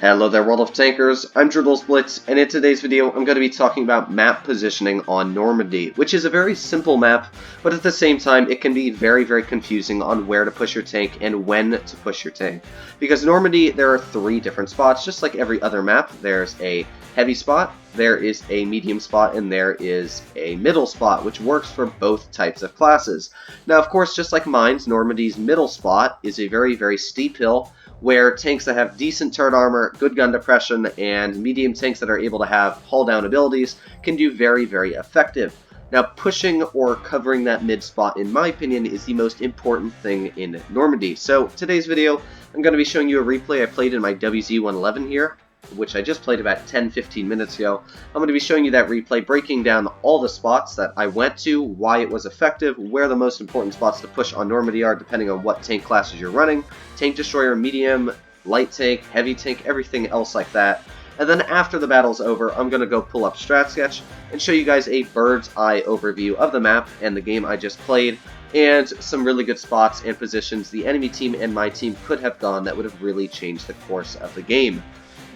Hello there, World of Tankers. I'm Blitz, and in today's video, I'm going to be talking about map positioning on Normandy, which is a very simple map, but at the same time, it can be very, very confusing on where to push your tank and when to push your tank. Because Normandy, there are 3 different spots, just like every other map. There's a heavy spot, there is a medium spot, and there is a middle spot, which works for both types of classes. Now, of course, just like mines, Normandy's middle spot is a very, very steep hill, where tanks that have decent turret armor, good gun depression, and medium tanks that are able to have hull-down abilities can do very, very effective. Now, pushing or covering that mid spot, in my opinion, is the most important thing in Normandy. So, today's video, I'm going to be showing you a replay I played in my WZ-111 here, which I just played about 10-15 minutes ago. I'm going to be showing you that replay, breaking down all the spots that I went to, why it was effective, where the most important spots to push on Normandy are, depending on what tank classes you're running, tank destroyer, medium, light tank, heavy tank, everything else like that. And then after the battle's over, I'm going to go pull up Strat Sketch and show you guys a bird's eye overview of the map and the game I just played, and some really good spots and positions the enemy team and my team could have gone that would have really changed the course of the game.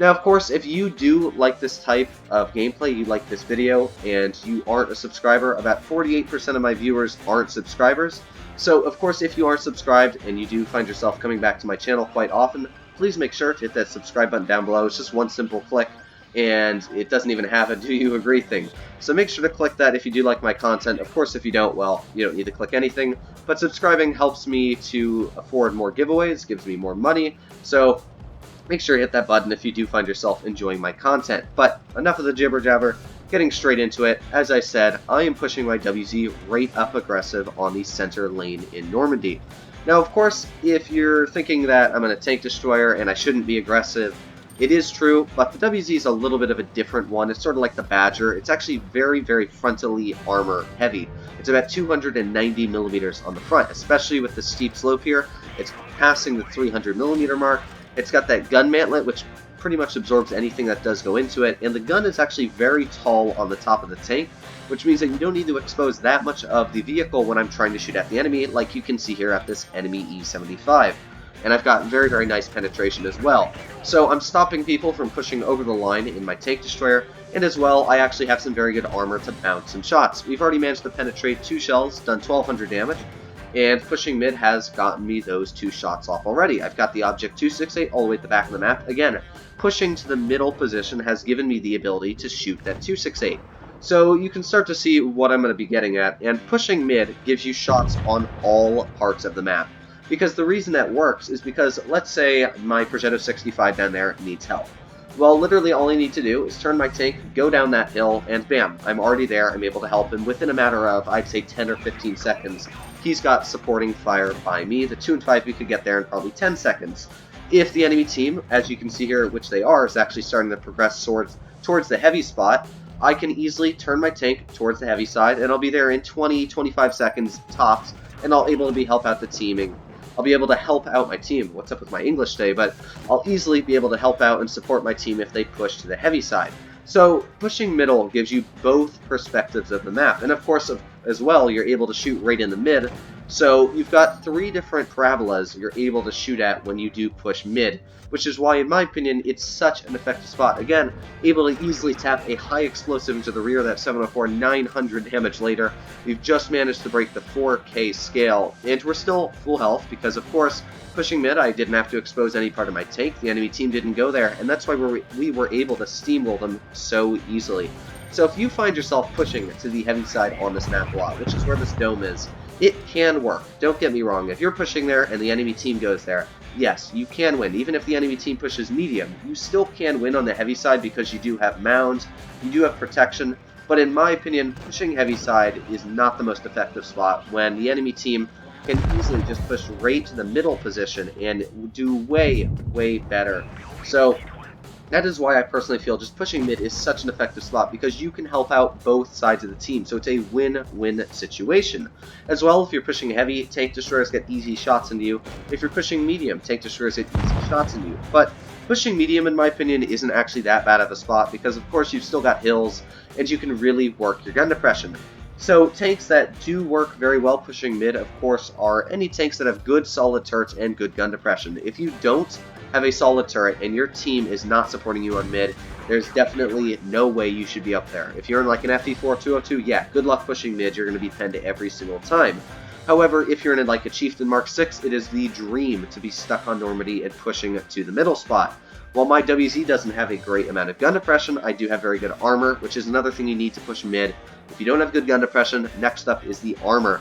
Now, of course, if you do like this type of gameplay, you like this video, and you aren't a subscriber, about 48% of my viewers aren't subscribers. So, of course, if you are subscribed and you do find yourself coming back to my channel quite often, please make sure to hit that subscribe button down below. It's just one simple click, and it doesn't even have a do you agree thing. So make sure to click that if you do like my content. Of course, if you don't, well, you don't need to click anything. But subscribing helps me to afford more giveaways, gives me more money, so make sure to hit that button if you do find yourself enjoying my content. But enough of the jibber jabber, getting straight into it. As I said, I am pushing my WZ right up aggressive on the center lane in Normandy. Now, of course, if you're thinking that I'm in a tank destroyer and I shouldn't be aggressive, it is true, but the WZ is a little bit of a different one. It's sort of like the Badger. It's actually very, very frontally armor heavy. It's about 290 millimeters on the front, especially with the steep slope here. It's passing the 300 millimeter mark. It's got that gun mantlet, which pretty much absorbs anything that does go into it, and the gun is actually very tall on the top of the tank, which means that you don't need to expose that much of the vehicle when I'm trying to shoot at the enemy, like you can see here at this enemy E75. And I've got very, very nice penetration as well. So I'm stopping people from pushing over the line in my tank destroyer, and as well, I actually have some very good armor to bounce some shots. We've already managed to penetrate 2 shells, done 1200 damage, and pushing mid has gotten me those 2 shots off already. I've got the Object 268 all the way at the back of the map. Again, pushing to the middle position has given me the ability to shoot that 268. So you can start to see what I'm going to be getting at, and pushing mid gives you shots on all parts of the map. Because the reason that works is because, let's say my Progetto 65 down there needs help. Well, literally all I need to do is turn my tank, go down that hill, and bam, I'm already there, I'm able to help him within a matter of, I'd say, 10 or 15 seconds. He's got supporting fire by me. The 2 and 5 we could get there in probably 10 seconds. If the enemy team, as you can see here, which they are, is actually starting to progress towards the heavy spot, I can easily turn my tank towards the heavy side, and I'll be there in 20-25 seconds tops, and I'll able to help out the teaming. I'll be able to help out my team. What's up with my English today? But I'll easily be able to help out and support my team if they push to the heavy side. So pushing middle gives you both perspectives of the map. And of course, as well, you're able to shoot right in the mid. So you've got 3 different parabolas you're able to shoot at when you do push mid, which is why, in my opinion, it's such an effective spot. Again, able to easily tap a high explosive into the rear of that 704, 900 damage later. We've just managed to break the 4K scale, and we're still full health because, of course, pushing mid, I didn't have to expose any part of my tank. The enemy team didn't go there, and that's why we were able to steamroll them so easily. So if you find yourself pushing to the heavy side on this map a lot, which is where this dome is, it can work. Don't get me wrong. If you're pushing there and the enemy team goes there, yes, you can win. Even if the enemy team pushes medium, you still can win on the heavy side because you do have mounds, you do have protection. But in my opinion, pushing heavy side is not the most effective spot when the enemy team can easily just push right to the middle position and do way, way better. So that is why I personally feel just pushing mid is such an effective spot, because you can help out both sides of the team, so it's a win-win situation. As well, if you're pushing heavy, tank destroyers get easy shots into you. If you're pushing medium, tank destroyers get easy shots into you. But pushing medium, in my opinion, isn't actually that bad of a spot, because of course you've still got hills, and you can really work your gun depression. So tanks that do work very well pushing mid, of course, are any tanks that have good solid turrets and good gun depression. If you don't, have a solid turret and your team is not supporting you on mid, there's definitely no way you should be up there. If you're in like an FD4 202, yeah, good luck pushing mid, you're going to be penned every single time. However, if you're in like a Chieftain Mark 6, it is the dream to be stuck on Normandy and pushing to the middle spot. While my WZ doesn't have a great amount of gun depression, I do have very good armor, which is another thing you need to push mid. If you don't have good gun depression, next up is the armor.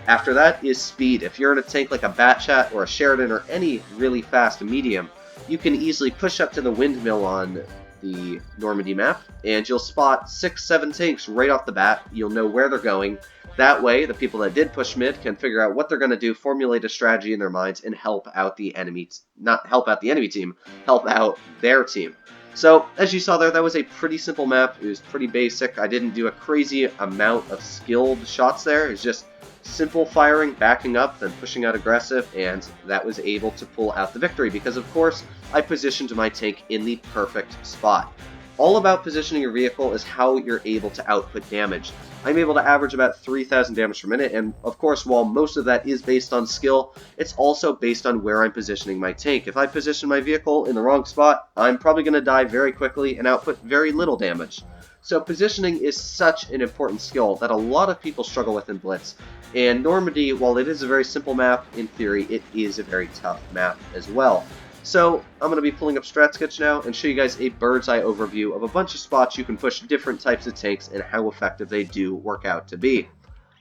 After that is speed. If you're in a tank like a Batchat or a Sheridan or any really fast medium, you can easily push up to the windmill on the Normandy map, and you'll spot 6-7 tanks right off the bat. You'll know where they're going. That way, the people that did push mid can figure out what they're going to do, formulate a strategy in their minds, and help out the enemy, not help out the enemy team, help out their team. So, as you saw there, that was a pretty simple map. It was pretty basic. I didn't do a crazy amount of skilled shots there. It was just simple firing, backing up, then pushing out aggressive, and that was able to pull out the victory because, of course, I positioned my tank in the perfect spot. All about positioning your vehicle is how you're able to output damage. I'm able to average about 3,000 damage per minute, and of course, while most of that is based on skill, it's also based on where I'm positioning my tank. If I position my vehicle in the wrong spot, I'm probably going to die very quickly and output very little damage. So positioning is such an important skill that a lot of people struggle with in Blitz. And Normandy, while it is a very simple map, in theory, it is a very tough map as well. So I'm going to be pulling up Strat Sketch now and show you guys a bird's eye overview of a bunch of spots you can push different types of tanks and how effective they do work out to be.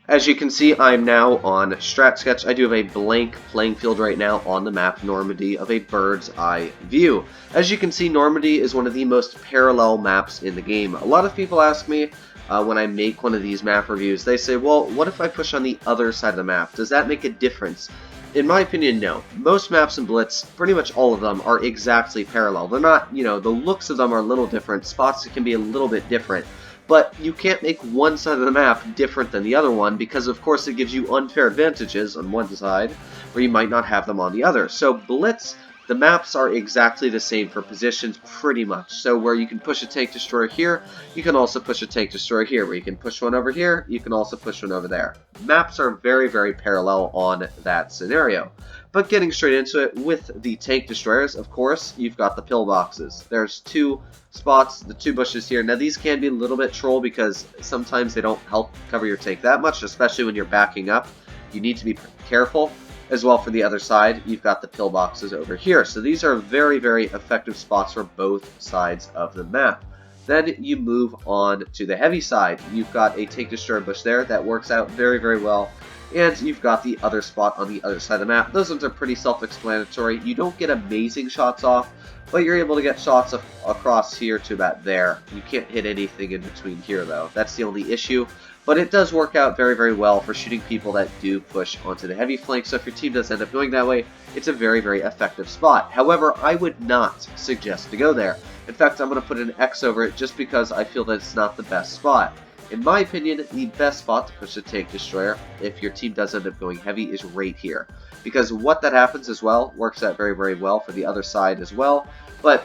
As you can see, I'm now on Strat Sketch. I do have a blank playing field right now on the map Normandy of a bird's eye view. As you can see, Normandy is one of the most parallel maps in the game. A lot of people ask me when I make one of these map reviews, they say, well, what if I push on the other side of the map? Does that make a difference? In my opinion, no. Most maps in Blitz, pretty much all of them, are exactly parallel. They're not, the looks of them are a little different. Spots can be a little bit different. But you can't make one side of the map different than the other one because, of course, it gives you unfair advantages on one side where you might not have them on the other. So Blitz, the maps are exactly the same for positions pretty much. So where you can push a tank destroyer here, you can also push a tank destroyer here. Where you can push one over here, you can also push one over there. Maps are very, very parallel on that scenario. But getting straight into it, with the tank destroyers, of course, you've got the pillboxes. There's two spots, the two bushes here. Now these can be a little bit troll because sometimes they don't help cover your tank that much, especially when you're backing up. You need to be careful. As well, for the other side, you've got the pillboxes over here. So these are very, very effective spots for both sides of the map. Then you move on to the heavy side. You've got a tank destroyer bush there that works out very, very well. And you've got the other spot on the other side of the map. Those ones are pretty self-explanatory. You don't get amazing shots off, but you're able to get shots across here to about there. You can't hit anything in between here, though. That's the only issue. But it does work out very, very well for shooting people that do push onto the heavy flank. So if your team does end up going that way, it's a very, very effective spot. However, I would not suggest to go there. In fact, I'm going to put an X over it just because I feel that it's not the best spot. In my opinion, the best spot to push a tank destroyer, if your team does end up going heavy, is right here. Because what that happens as well works out very, very well for the other side as well. But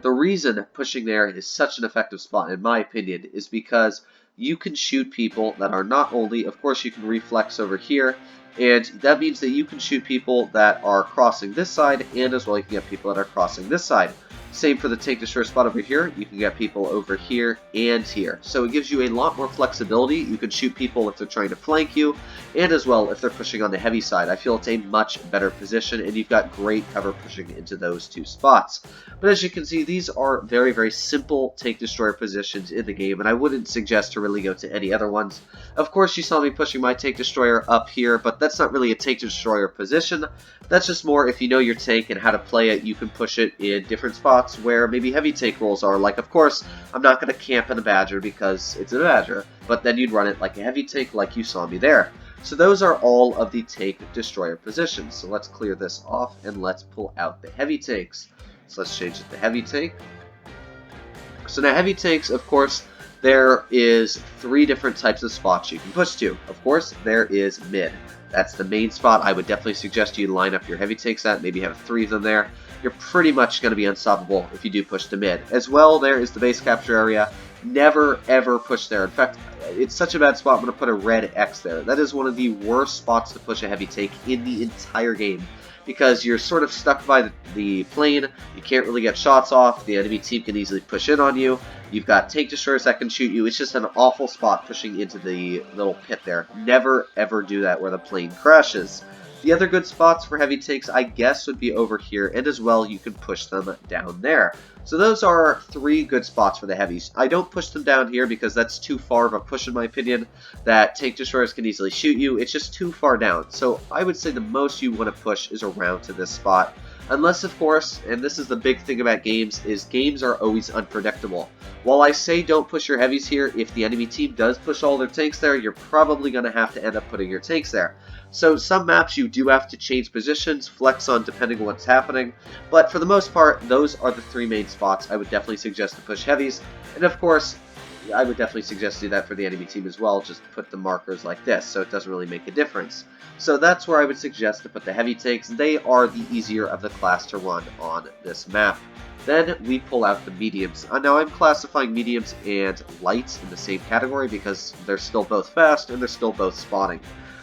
the reason pushing there is such an effective spot, in my opinion, is because you can shoot people that are not only, of course, you can reflex over here, and that means that you can shoot people that are crossing this side, and as well you can get people that are crossing this side. Same for the tank destroyer spot over here. You can get people over here and here. So it gives you a lot more flexibility. You can shoot people if they're trying to flank you, and as well if they're pushing on the heavy side. I feel it's a much better position, and you've got great cover pushing into those two spots. But as you can see, these are very, very simple tank destroyer positions in the game, and I wouldn't suggest to really go to any other ones. Of course, you saw me pushing my tank destroyer up here, but that's not really a tank destroyer position. That's just more if you know your tank and how to play it, you can push it in different spots where maybe heavy tank rolls are. Like, of course, I'm not going to camp in a Badger because it's a Badger, but then you'd run it like a heavy tank like you saw me there. So those are all of the tank destroyer positions. So let's clear this off and let's pull out the heavy tanks. So let's change it to heavy tank. So now heavy tanks, of course, there is 3 different types of spots you can push to. Of course, there is mid. That's the main spot. I would definitely suggest you line up your heavy tanks at, maybe have 3 of them there. You're pretty much going to be unstoppable if you do push to mid. As well, there is the base capture area. Never, ever push there. In fact, it's such a bad spot, I'm going to put a red X there. That is one of the worst spots to push a heavy take in the entire game, because you're sort of stuck by the plane, you can't really get shots off, the enemy team can easily push in on you, you've got tank destroyers that can shoot you. It's just an awful spot pushing into the little pit there. Never ever do that where the plane crashes. The other good spots for heavy takes, I guess, would be over here, and as well, you can push them down there. So those are 3 good spots for the heavies. I don't push them down here because that's too far of a push in my opinion. That tank destroyers can easily shoot you. It's just too far down. So I would say the most you want to push is around to this spot. Unless, of course, and this is the big thing about games, is games are always unpredictable. While I say don't push your heavies here, if the enemy team does push all their tanks there, you're probably going to have to end up putting your tanks there. So some maps you do have to change positions, flex on depending on what's happening, but for the most part, those are the 3 main spots I would definitely suggest to push heavies. And of course, I would definitely suggest to do that for the enemy team as well, just put the markers like this, so it doesn't really make a difference. So that's where I would suggest to put the heavy takes. They are the easier of the class to run on this map. Then we pull out the mediums. Now I'm classifying mediums and lights in the same category because they're still both fast and they're still both spawning.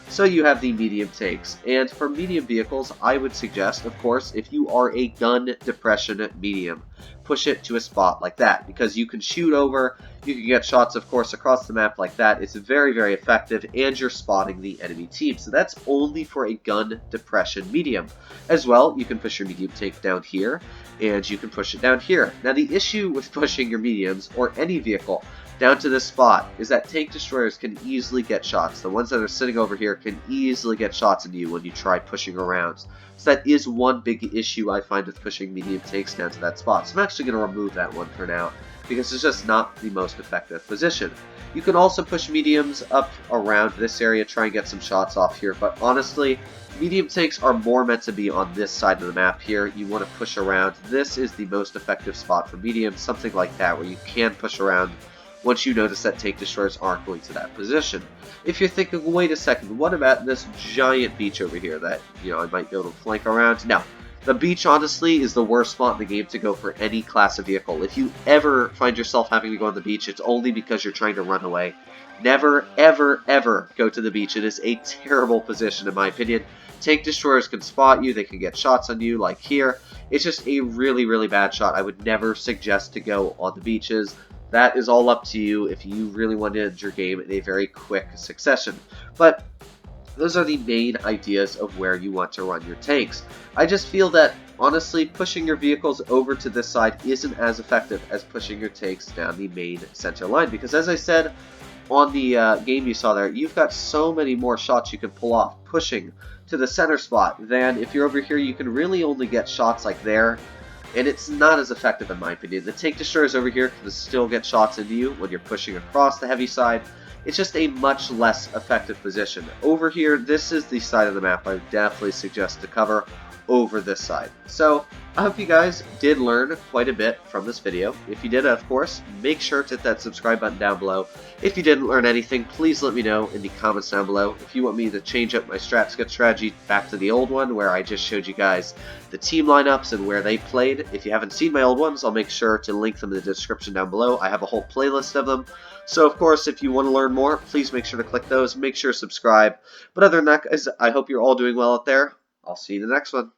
So you have the medium takes, and for medium vehicles, I would suggest, of course, if you are a gun depression medium, push it to a spot like that, because you can shoot over, you can get shots, of course, across the map like that. It's very, very effective, and you're spotting the enemy team. So that's only for a gun depression medium. As well, you can push your medium take down here, and you can push it down here. Now, the issue with pushing your mediums, or any vehicle, down to this spot is that tank destroyers can easily get shots. The ones that are sitting over here can easily get shots into you when you try pushing around. So that is one big issue I find with pushing medium takes down to that spot. So I'm actually going to remove that one for now, because it's just not the most effective position. You can also push mediums up around this area, try and get some shots off here, but honestly, medium tanks are more meant to be on this side of the map here. You want to push around. This is the most effective spot for mediums, something like that, where you can push around once you notice that tank destroyers aren't going to that position. If you're thinking, wait a second, what about this giant beach over here that, I might be able to flank around? No. The beach, honestly, is the worst spot in the game to go for any class of vehicle. If you ever find yourself having to go on the beach, it's only because you're trying to run away. Never, ever, ever go to the beach. It is a terrible position, in my opinion. Tank destroyers can spot you, they can get shots on you, like here. It's just a really, really bad shot. I would never suggest to go on the beaches. That is all up to you if you really want to end your game in a very quick succession. But those are the main ideas of where you want to run your tanks. I just feel that, honestly, pushing your vehicles over to this side isn't as effective as pushing your tanks down the main center line. Because as I said on the game you saw there, you've got so many more shots you can pull off pushing to the center spot than if you're over here. You can really only get shots like there, and it's not as effective in my opinion. The tank destroyers over here can still get shots into you when you're pushing across the heavy side. It's just a much less effective position. Over here, this is the side of the map I would definitely suggest to cover over this side. So I hope you guys did learn quite a bit from this video. If you did, of course, make sure to hit that subscribe button down below. If you didn't learn anything, please let me know in the comments down below. If you want me to change up my strat skip strategy back to the old one where I just showed you guys the team lineups and where they played. If you haven't seen my old ones, I'll make sure to link them in the description down below. I have a whole playlist of them. So, of course, if you want to learn more, please make sure to click those. Make sure to subscribe. But other than that, guys, I hope you're all doing well out there. I'll see you in the next one.